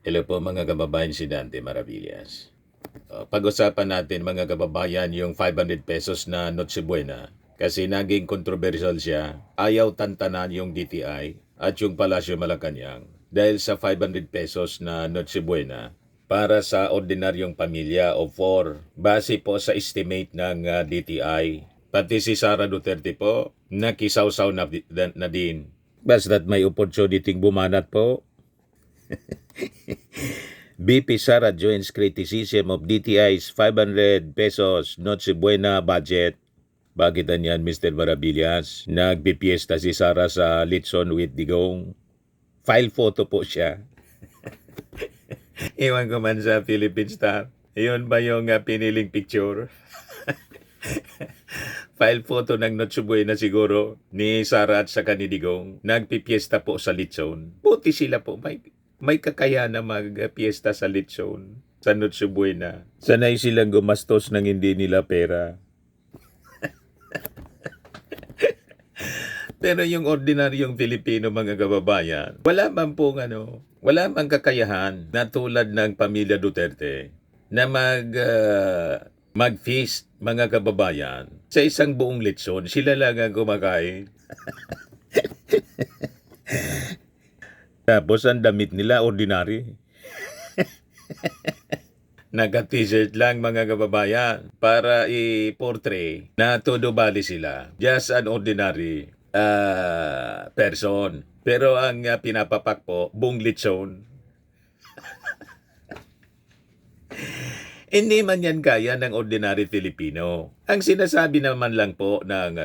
Hello po mga kababayan, si Dante Maravillas. Pag-usapan natin mga kababayan yung 500 pesos na Noche Buena kasi naging controversial siya. Ayaw tantanan yung DTI at yung Palasyo Malacanang dahil sa 500 pesos na Noche Buena para sa ordinaryong pamilya o for base po sa estimate ng DTI. Pati si Sara Duterte po nakisawsaw na din. Basta't may opportunity bumanat po. BP Sara joins criticism of DTI's 500 pesos Noche Buena budget. Bakit yan, Mr. Maravillas? Nagpipiesta si Sara sa Litson with Digong. File photo po siya. Iwan ko man sa Philippine Star. Iyon ba yung piniling picture? File photo ng Noche Buena siguro ni Sara at saka ni Digong. Nagpipiesta po sa Litson. Buti sila po, may kakaya na mag-fiesta sa Litson, sa Noche Buena. Sanay silang gumastos ng hindi nila pera. Pero yung ordinaryong Pilipino mga kababayan, wala mang kakayahan na tulad ng pamilya Duterte na mag-feast mga kababayan sa isang buong Litson. Sila lang ang kumakain. Tapos ang damit nila ordinary. Naka-t-shirt lang mga kababayan para i-portray na todo bali sila. Just an ordinary person. Pero ang pinapapak po, buong Litson. Hindi man yan kaya ng ordinary Filipino. Ang sinasabi naman lang po ng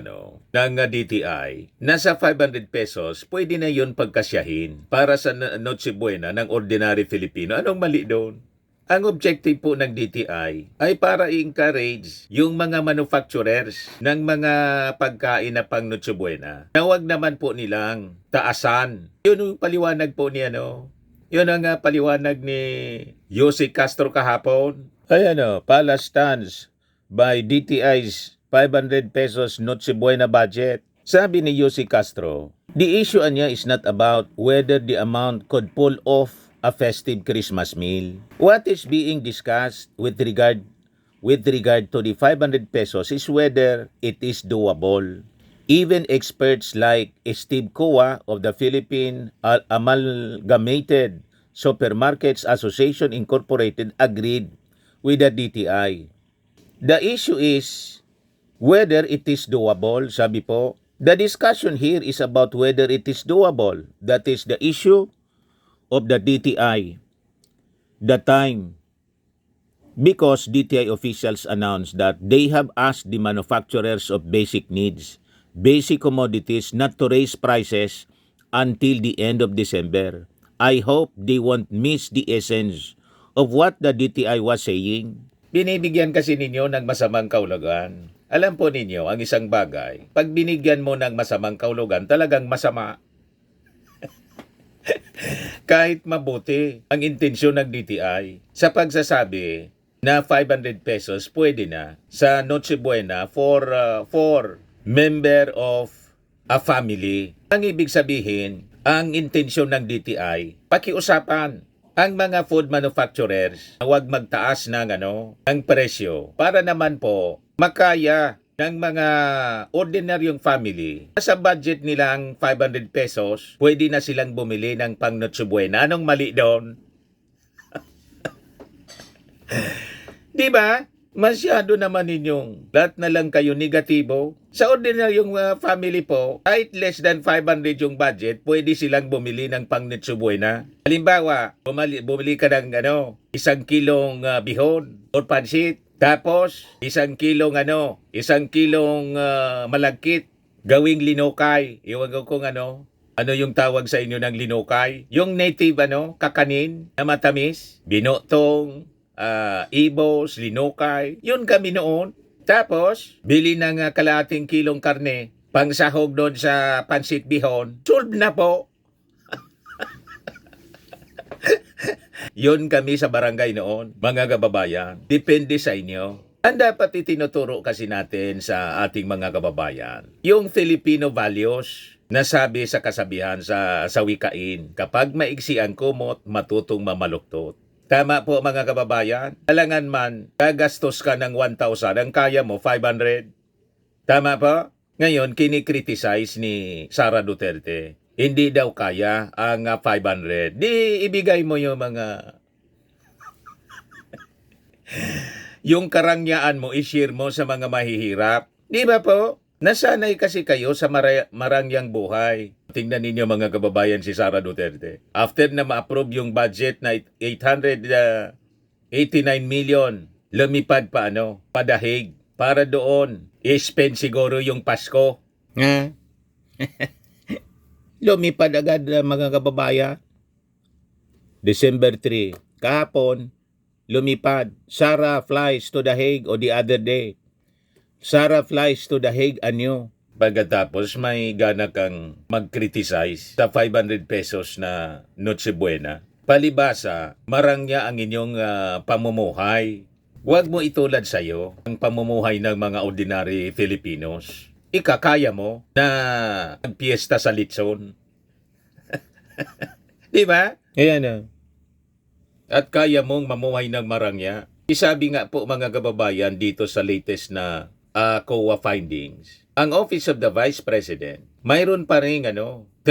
DTI, nasa 500 pesos, pwede na yun pagkasyahin para sa Noche Buena ng ordinary Filipino. Anong mali doon? Ang objective po ng DTI ay para i-encourage yung mga manufacturers ng mga pagkain na pang Noche Buena. Na huwag naman po nilang taasan. Yun yung paliwanag po ni Yun ang paliwanag ni Yossi Castro kahapon. Ay Palace stands by DTI's 500 pesos Noche Buena budget. Sabi ni Yossi Castro, the issue niya is not about whether the amount could pull off a festive Christmas meal. What is being discussed with regard to the 500 pesos is whether it is doable. Even experts like Steve Coa of the Philippine Amalgamated Supermarkets Association Incorporated agreed with the DTI. The issue is whether it is doable, sabi po. The discussion here is about whether it is doable. That is the issue of the DTI. The time, because DTI officials announced that they have asked the manufacturers of basic needs, basic commodities, not to raise prices until the end of December. I hope they won't miss the essence of what the DTI was saying. Binibigyan kasi ninyo ng masamang kaulugan. Alam po ninyo, ang isang bagay, pag binigyan mo ng masamang kaulugan, talagang masama. Kahit mabuti ang intensyon ng DTI sa pagsasabi na 500 pesos pwede na sa Noche Buena for member of a family. Ang ibig sabihin, ang intensyon ng DTI, pakiusapan ang mga food manufacturers na huwag magtaas ng ang presyo para naman po makaya ng mga ordinaryong family. Sa budget nilang 500 pesos, pwede na silang bumili ng pang Noche Buena. Anong mali doon? Di ba? Masyado naman ninyong lahat na lang kayo negatibo. Sa ordinaryong family po, kahit less than 500 yung budget, pwede silang bumili ng pang Noche Buena. Halimbawa, bumili ka ng 1 kilong bihon or pansit. Tapos, 1 kilong malagkit, gawing linokay. Iwan ko kung ano yung tawag sa inyo ng linokay. Yung native kakanin na matamis, binotong, ibos, linokay. Yun kami noon. Tapos, bili ng kalahating kilong karne, pangsahog doon sa pansit bihon. Solve na po. Yun kami sa barangay noon, mga kababayan. Depende sa inyo. Ang dapat itinuturo kasi natin sa ating mga kababayan, yung Filipino values. Nasabi sa kasabihan sa wikain, kapag maiksi ang kumot, matutong mamaluktot. Tama po mga kababayan. Kailangan man, gagastos ka ng 1,000, ang kaya mo 500. Tama po? Ngayon, kinikriticize ni Sara Duterte. Hindi daw kaya ang 500. Di ibigay mo yung mga... yung karangyaan mo, i-share mo sa mga mahihirap. Di ba po? Nasanay kasi kayo sa marangyang buhay. Tingnan ninyo mga kababayan si Sara Duterte. After na ma-approve yung budget na 889 million, lumipad pa padahig para doon. I-spend siguro yung Pasko. Nga. Lumipad agad mga kababayan. December 3, kahapon, lumipad. Sara flies to The Hague o the other day. Sara flies to The Hague anyo. Pagkatapos may gana kang mag-criticize sa 500 pesos na Noche Buena. Palibasa, marangya ang inyong pamumuhay. Huwag mo itulad sa'yo ang pamumuhay ng mga ordinary Filipinos. Ikakaya mo na magpiesta sa litson. Di ba? Ayan na. At kaya mong mamuhay ng marangya. Isabi nga po mga kababayan dito sa latest na COA findings. Ang Office of the Vice President, mayroon pa rin 335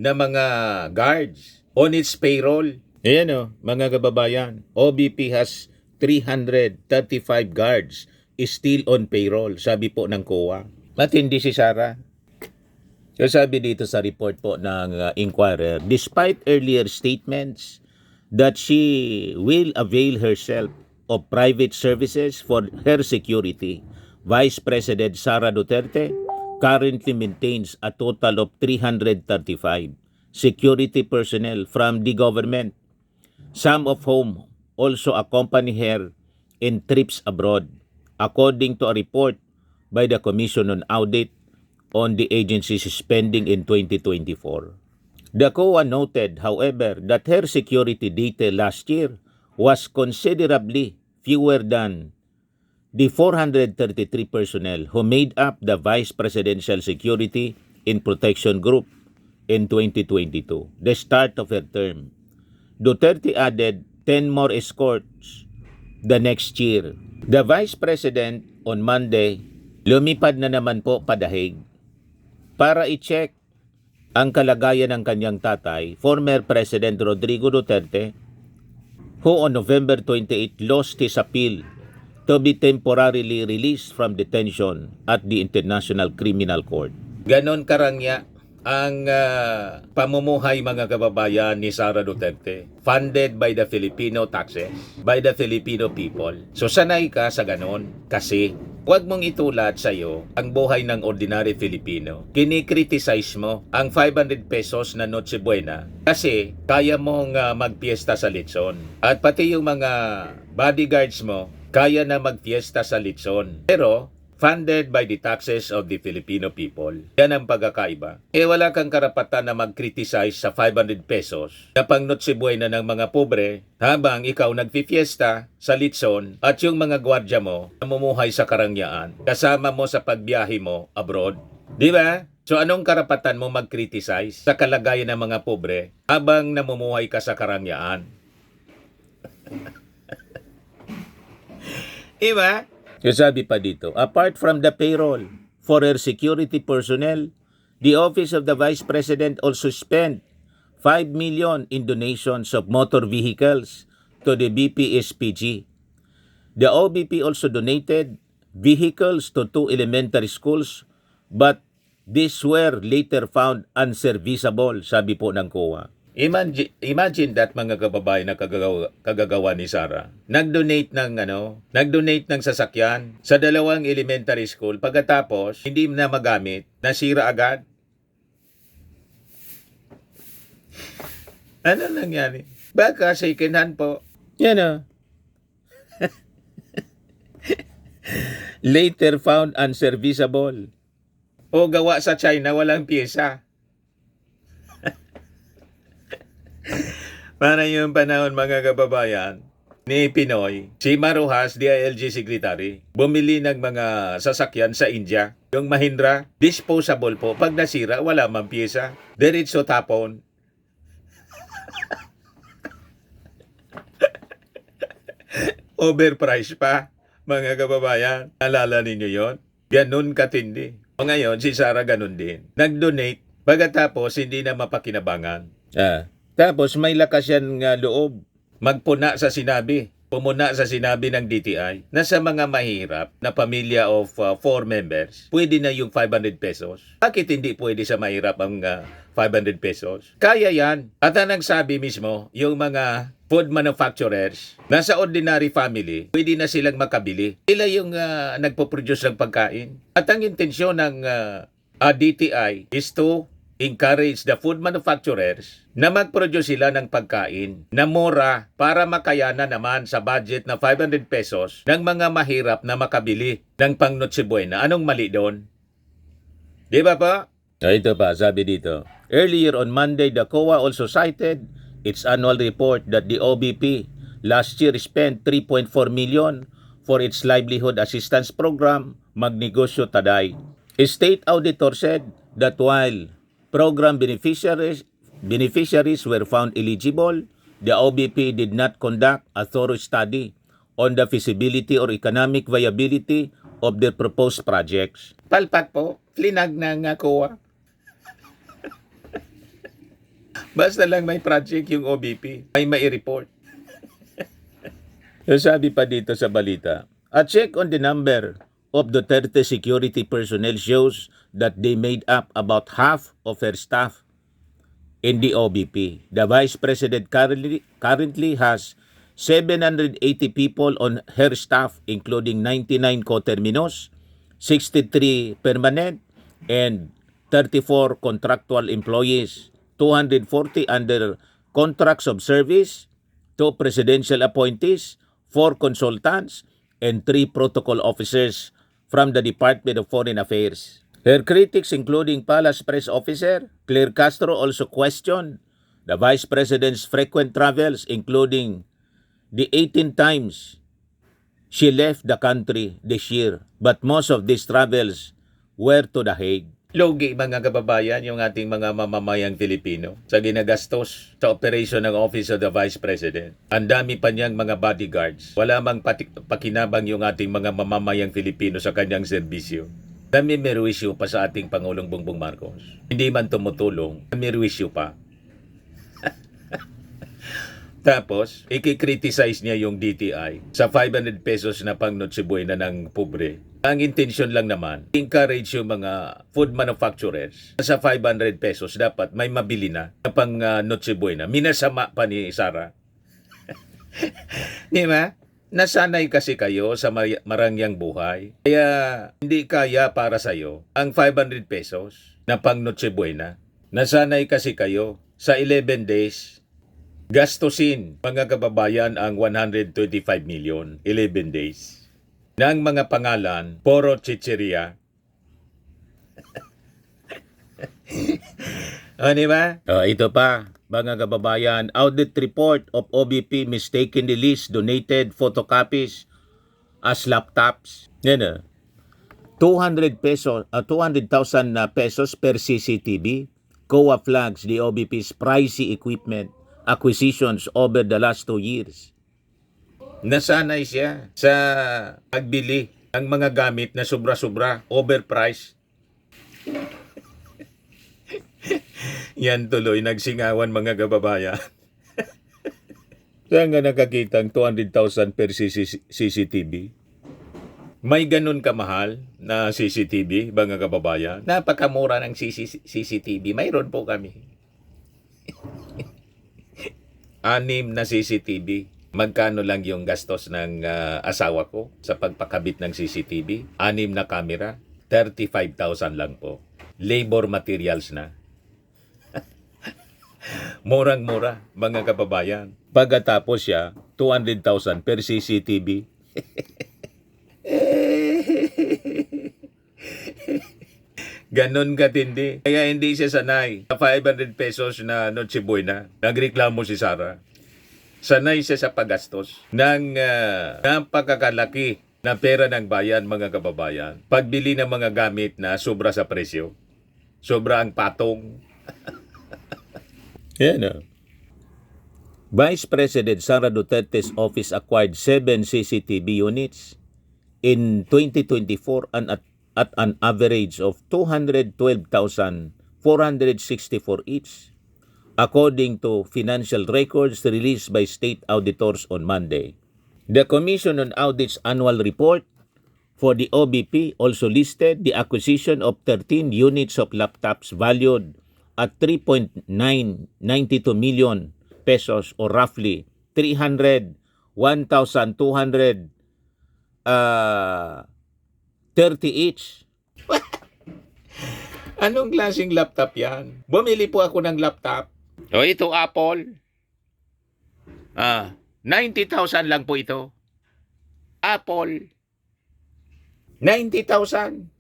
na mga guards on its payroll. Ayan mga kababayan, OBP has 335 guards still on payroll, sabi po ng COA. Matindi si Sara. So sabi dito sa report po ng Inquirer, despite earlier statements that she will avail herself of private services for her security, Vice President Sara Duterte currently maintains a total of 335 security personnel from the government, some of whom also accompany her in trips abroad, according to a report by the Commission on Audit on the agency's spending in 2024. The COA noted, however, that her security detail last year was considerably fewer than the 433 personnel who made up the Vice Presidential Security and Protection Group in 2022, the start of her term. Duterte added 10 more escorts the next year. The Vice President on Monday, lumipad na naman po padahig para i-check ang kalagayan ng kanyang tatay, former President Rodrigo Duterte, who on November 28 lost his appeal to be temporarily released from detention at the International Criminal Court. Ganon karangya ang pamumuhay mga kababayan ni Sara Duterte, funded by the Filipino taxes, by the Filipino people. So sanay ka sa ganon kasi huwag mong itulad sa'yo ang buhay ng ordinary Filipino. Kinikriticize mo ang 500 pesos na Noche Buena kasi kaya mong magpiesta sa litson. At pati yung mga bodyguards mo, kaya na magpiesta sa litson. Pero funded by the taxes of the Filipino people. Yan ang pagkakaiba. Wala kang karapatan na mag-criticize sa 500 pesos na pang Noche Buena ng mga pobre habang ikaw nagpifiesta sa litson at yung mga gwardya mo namumuhay sa karangyaan kasama mo sa pagbiyahe mo abroad. Di ba? So anong karapatan mo mag-criticize sa kalagayan ng mga pobre habang namumuhay ka sa karangyaan? Diba? So sabi pa dito, apart from the payroll for her security personnel, the Office of the Vice President also spent 5 million in donations of motor vehicles to the BPSPG. The OBP also donated vehicles to 2 elementary schools, but these were later found unserviceable, sabi po ng COA. Imagine that mga kababayan na kagagawa ni Sara. Nag-donate ng sasakyan sa 2 elementary school, pagkatapos hindi na magamit, nasira agad. Ano nangyari? Baka second hand po. Yan later found unserviceable. O gawa sa China, walang pyesa. Para yung panahon mga kababayan ni Pinoy, si Maruhas, DILG Secretary, bumili ng mga sasakyan sa India. Yung Mahindra, disposable po. Pag nasira, wala mang pyesa. Diretso tapon. Overpriced pa, mga kababayan. Alala ninyo yon? Ganun katindi. O ngayon, si Sarah ganun din. Nag-donate, pagkatapos hindi na mapakinabangan. Tapos may lakas yan nga loob. Magpuna sa sinabi. Pumuna sa sinabi ng DTI na sa mga mahirap na pamilya of 4 members, pwede na yung 500 pesos. Bakit hindi pwede sa mahirap ang 500 pesos? Kaya yan. At ang nagsabi mismo, yung mga food manufacturers na sa ordinary family, pwede na silang makabili. Sila yung nagpo-produce ng pagkain. At ang intensyon ng DTI is to encourage the food manufacturers na mag-produce sila ng pagkain na mura para makayanan naman sa budget na 500 pesos ng mga mahirap na makabili ng pang Noche Buena. Anong mali doon? Di ba pa? Ito pa, sabi dito. Earlier on Monday, the COA also cited its annual report that the OBP last year spent 3.4 million for its livelihood assistance program, Magnegosyo Taday. A state auditor said that while program beneficiaries were found eligible, the OBP did not conduct a thorough study on the feasibility or economic viability of their proposed projects. Palpak po, flinag ng COA. Basta lang may project yung OBP, may mai-report. Sabi pa dito sa balita, a check on the number of Duterte security personnel shows that they made up about half of her staff in the OBP. The Vice President currently has 780 people on her staff, including 99 coterminos, 63 permanent, and 34 contractual employees, 240 under contracts of service, 2 presidential appointees, 4 consultants, and 3 protocol officers from the Department of Foreign Affairs. Her critics, including Palace Press Officer Claire Castro, also questioned the Vice President's frequent travels, including the 18 times she left the country this year. But most of these travels were to The Hague. Logi mga kababayan yung ating mga mamamayang Filipino sa ginagastos sa operasyon ng Office of the Vice President. Ang dami pa niyang mga bodyguards. Wala mang pakinabang yung ating mga mamamayang Filipino sa kanyang serbisyo. Namimirwisyo pa sa ating Pangulong Bongbong Marcos. Hindi man tumutulong, namimirwisyo pa. Tapos, ikikriticize niya yung DTI sa 500 pesos na pang Noche Buena ng pobre. Ang intensyon lang naman, encourage yung mga food manufacturers sa 500 pesos dapat may mabili na pang Noche Buena. Minasama pa ni Sara. Di ba? Nasanay kasi kayo sa marangyang buhay. Kaya hindi kaya para sa'yo ang 500 pesos na pang Noche Buena. Nasanay kasi kayo sa 11 days gastusin, mga kababayan, ang 125 million, 11 days. Ng mga pangalan, puro chicheria. Di ba? Ito pa, mga kababayan, audit report of OBP mistakenly list donated photocopies as laptops. Yan 200,000 pesos per CCTV. COA flags the OBP's pricey equipment acquisitions over the last 2 years. Nasanay siya sa pagbili ng mga gamit na sobra-sobra, overpriced. Yan tuloy, nagsingawan mga kababayan. Saan nga nakakitang 200,000 per CCTV? May ganun kamahal na CCTV, mga kababayan? Napakamura ng CCTV. Mayroon po kami. 6 na CCTV. Magkano lang yung gastos ng asawa ko sa pagpakabit ng CCTV? 6 na camera, 35,000 lang po. Labor materials na. Murang-mura, mga kababayan. Pagkatapos siya, 200,000 per CCTV. Ganon katindi. Kaya hindi siya sanay. Sa 500 pesos na Noche Buena, nagreklamo si Sara. Sanay siya sa paggastos ng napakakalaki na pera ng bayan, mga kababayan. Pagbili ng mga gamit na sobra sa presyo. Sobra ang patong. Yan o. Vice President Sara Duterte's office acquired 7 CCTV units in 2024 at an average of 212,464 each, according to financial records released by state auditors on Monday. The Commission on Audit's annual report for the OBP also listed the acquisition of 13 units of laptops valued at 3.992 million pesos or roughly 1,230 each. Anong klaseng laptop yan? Bumili po ako ng laptop. O ito Apple. 90,000 lang po ito. Apple. 90,000.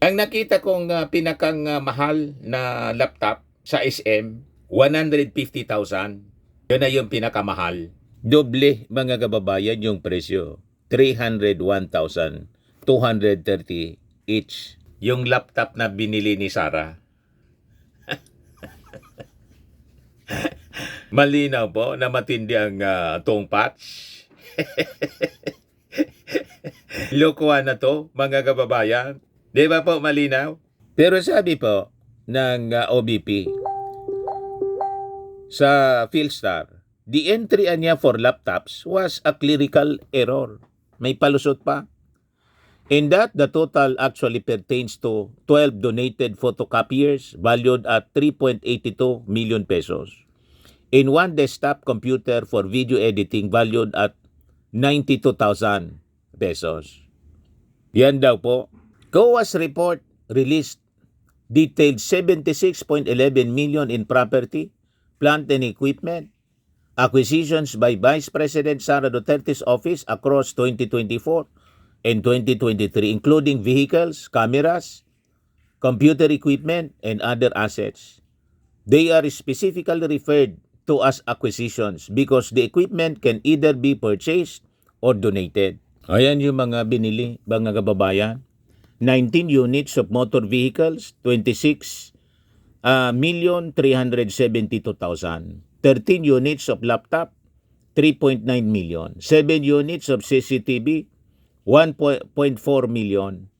Ang nakita kong pinakang mahal na laptop sa SM, 150,000. Yun na yung pinakamahal. Doble, mga kababayan, yung presyo. 301,230 each. Yung laptop na binili ni Sara. Malinaw po na matindi ang tong patch. Lokohan na to, mga kababayan. Di ba po malinaw? Pero sabi po ng OBP sa Philstar, the entry niya for laptops was a clerical error. May palusot pa. In that, the total actually pertains to 12 donated photocopiers valued at 3.82 million pesos. In one desktop computer for video editing valued at 92,000 pesos. Yan daw po. COA's report released detailed 76.11 million in property, plant and equipment, acquisitions by Vice President Sara Duterte's office across 2024 and 2023, including vehicles, cameras, computer equipment, and other assets. They are specifically referred to as acquisitions because the equipment can either be purchased or donated. Ayan yung mga binili, mga kababayan. 19 units of motor vehicles, 26,372,000. 13 units of laptop, 3.9 million. 7 units of CCTV, 1.4 million.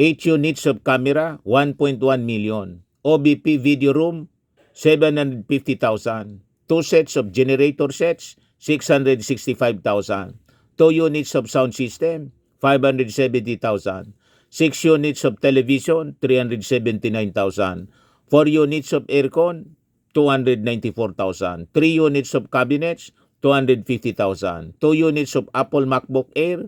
8 units of camera, 1.1 million. OBP video room, 750,000. 2 sets of generator sets, 665,000. 2 units of sound system, 570,000. 6 units of television, 379,000. 4 units of aircon, 294,000. 3 units of cabinets, 250,000. 2 units of Apple MacBook Air,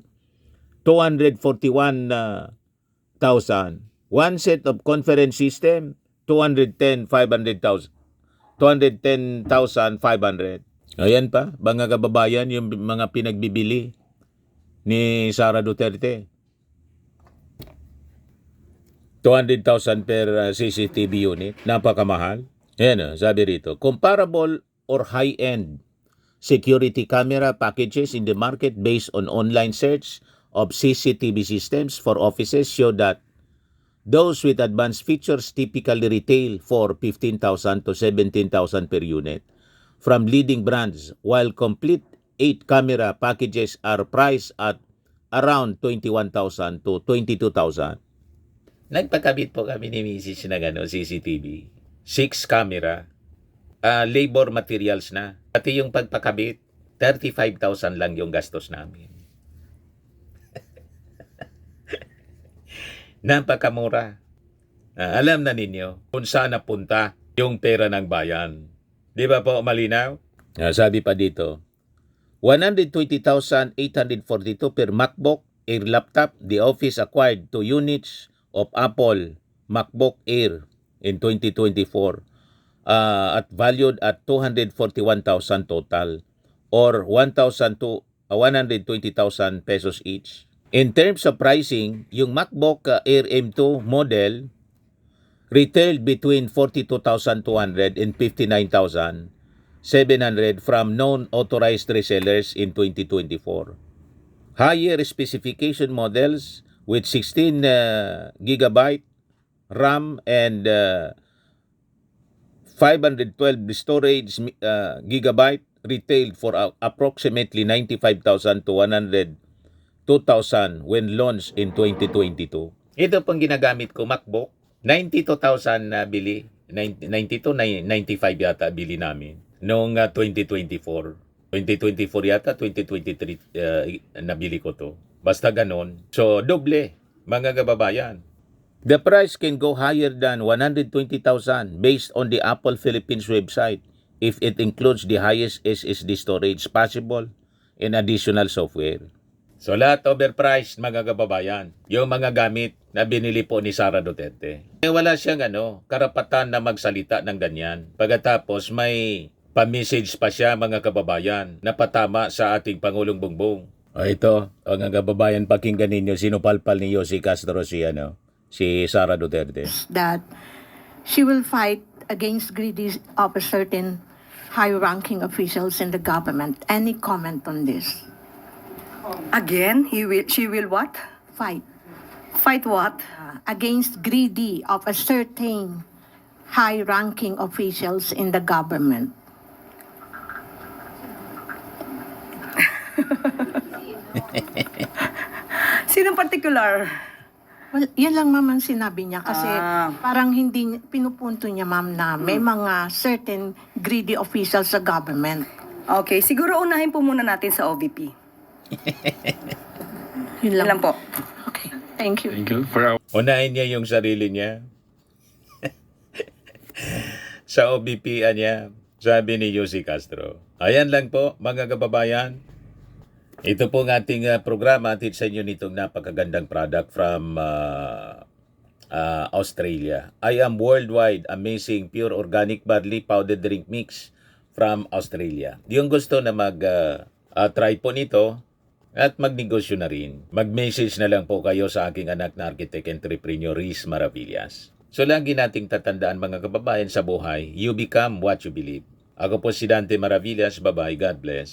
241,000. 1 set of conference system, 210,500. Ayan pa, mga kababayan, yung mga pinagbibili ni Sara Duterte. 200,000 per CCTV unit. Napakamahal. Ayan, sabi rito, comparable or high-end security camera packages in the market based on online search of CCTV systems for offices show that those with advanced features typically retail for 15,000 to 17,000 per unit from leading brands, while complete 8-camera packages are priced at around 21,000 to 22,000. Nagpakabit po kami ni Mrs. na CCTV. 6 camera, labor materials na. Pati yung pagpakabit, 35,000 lang yung gastos namin. Napakamura. Alam na ninyo kung saan napunta yung pera ng bayan. Di ba po malinaw? Sabi pa dito, 120,842 per MacBook Air laptop. The office acquired 2 units of Apple MacBook Air in 2024 at valued at 241,000 total or 120,000 pesos each. In terms of pricing, yung MacBook Air M2 model retailed between 42,200 and 59,700 from non-authorized resellers in 2024. higher specification models with 16 gigabyte RAM and 512 storage gigabyte retailed for approximately 95,000 to 102,000 when launched in 2022. Ito pang ginagamit ko, MacBook. 92,000 na bili. 92, 95 yata bili namin. Noong 2024. 2024 yata, 2023 nabili ko to. Basta ganon. So, doble, mga kababayan. The price can go higher than 120,000 based on the Apple Philippines website if it includes the highest SSD storage possible and additional software. So lahat overpriced, mga kababayan. Yung mga gamit na binili po ni Sara Duterte. Wala siyang karapatan na magsalita ng ganyan. Pagkatapos may pa-message pa siya, mga kababayan, na patama sa ating Pangulong Bongbong. O ito, mga kababayan, pakinggan ninyo, sinupalpal ni Yossi Castro si Sara Duterte. That she will fight against greedy of a certain high-ranking officials in the government. Any comment on this? Again, she will what? Fight Fight what? against greedy of a certain high-ranking officials in the government. Sinong particular? Well, yan lang ma'am ang sinabi niya kasi parang hindi pinupunto niya ma'am na may mga certain greedy officials sa government. Okay, siguro unahin po muna natin sa OVP. Yun Yan lang po. Okay, thank you. Thank you for our Unahin niya yung sarili niya. Sa OBP niya, sabi ni Yossi Castro. Ayan lang po, mga kababayan. Ito po ang ating programa at sa inyo nitong napakagandang product from Australia. I am worldwide amazing pure organic barley powdered drink mix from Australia. Yung gusto na try po nito at magnegosyo na rin, mag-message na lang po kayo sa aking anak na architect entrepreneur Riz Maravillas. So lagi nating tatandaan, mga kababayan, sa buhay, you become what you believe. Ako po si Dante Maravillas. Bye-bye. God bless.